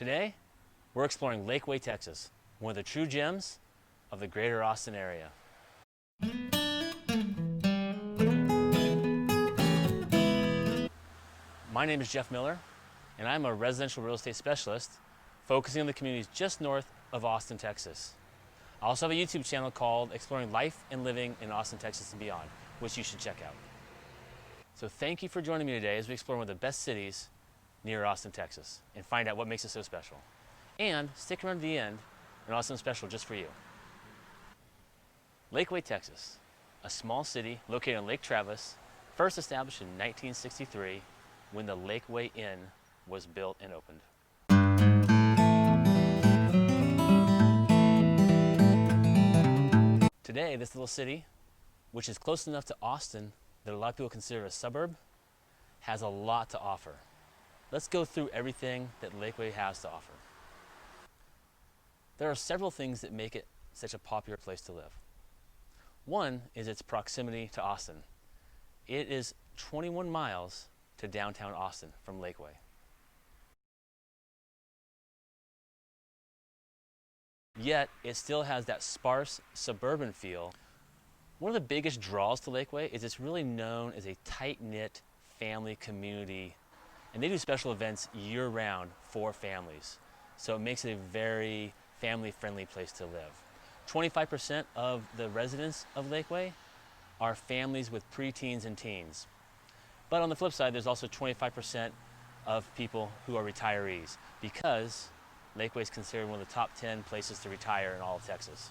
Today, we're exploring Lakeway, Texas, one of the true gems of the greater Austin area. My name is Jeff Miller, and I'm a residential real estate specialist focusing on the communities just north of Austin, Texas. I also have a YouTube channel called Exploring Life and Living in Austin, Texas and Beyond, which you should check out. So thank you for joining me today as we explore one of the best cities near Austin, Texas, and find out what makes it so special. And stick around to the end, an awesome special just for you. Lakeway, Texas, a small city located on Lake Travis, first established in 1963 when the Lakeway Inn was built and opened. Today, this little city, which is close enough to Austin that a lot of people consider a suburb, has a lot to offer. Let's go through everything that Lakeway has to offer. There are several things that make it such a popular place to live. One is its proximity to Austin. It is 21 miles to downtown Austin from Lakeway. Yet, it still has that sparse suburban feel. One of the biggest draws to Lakeway is it's really known as a tight-knit family community, and they do special events year-round for families. So it makes it a very family-friendly place to live. 25% of the residents of Lakeway are families with preteens and teens. But on the flip side, there's also 25% of people who are retirees, because Lakeway is considered one of the top 10 places to retire in all of Texas.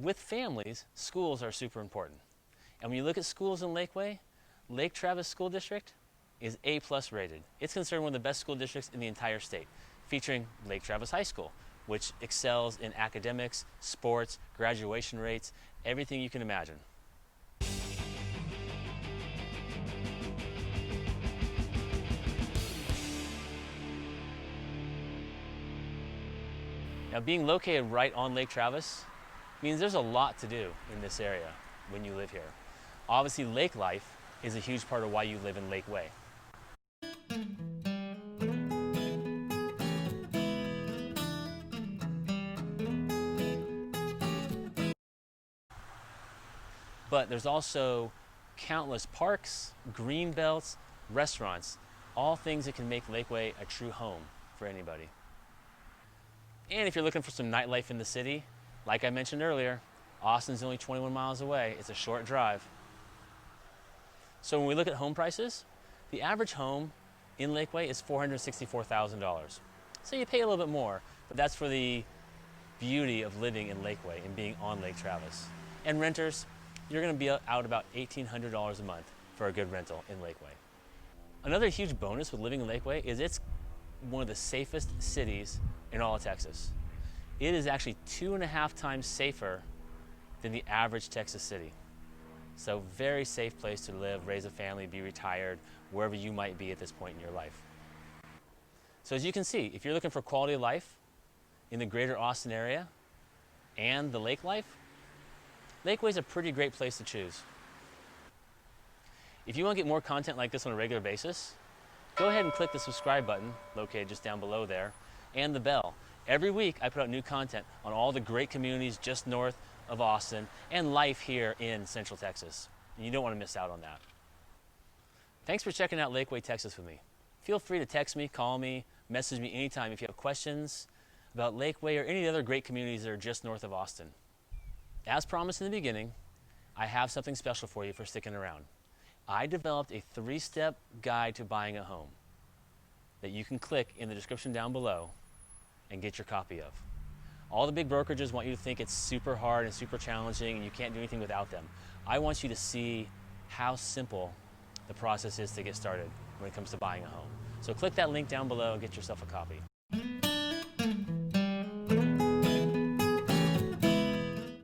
With families, schools are super important. And when you look at schools in Lakeway, Lake Travis School District is A+ rated. It's considered one of the best school districts in the entire state, featuring Lake Travis High School, which excels in academics, sports, graduation rates, everything you can imagine. Now, being located right on Lake Travis means there's a lot to do in this area when you live here. Obviously, lake life is a huge part of why you live in Lakeway. But there's also countless parks, green belts, restaurants, all things that can make Lakeway a true home for anybody. And if you're looking for some nightlife in the city, like I mentioned earlier, Austin's only 21 miles away. It's a short drive. So when we look at home prices, the average home in Lakeway is $464,000. So you pay a little bit more, but that's for the beauty of living in Lakeway and being on Lake Travis. And renters, you're going to be out about $1,800 a month for a good rental in Lakeway. Another huge bonus with living in Lakeway is it's one of the safest cities in all of Texas. It is actually 2.5 times safer than the average Texas city. So very safe place to live, raise a family, be retired, wherever you might be at this point in your life. So as you can see, if you're looking for quality of life in the greater Austin area and the lake life, Lakeway is a pretty great place to choose. If you want to get more content like this on a regular basis, go ahead and click the subscribe button located just down below there, and the bell. Every week I put out new content on all the great communities just north of Austin and life here in Central Texas. And you don't want to miss out on that. Thanks for checking out Lakeway, Texas with me. Feel free to text me, call me, message me anytime if you have questions about Lakeway or any of the other great communities that are just north of Austin. As promised in the beginning, I have something special for you for sticking around. I developed a 3-step guide to buying a home that you can click in the description down below and get your copy of. All the big brokerages want you to think it's super hard and super challenging and you can't do anything without them. I want you to see how simple the process is to get started when it comes to buying a home. So click that link down below and get yourself a copy.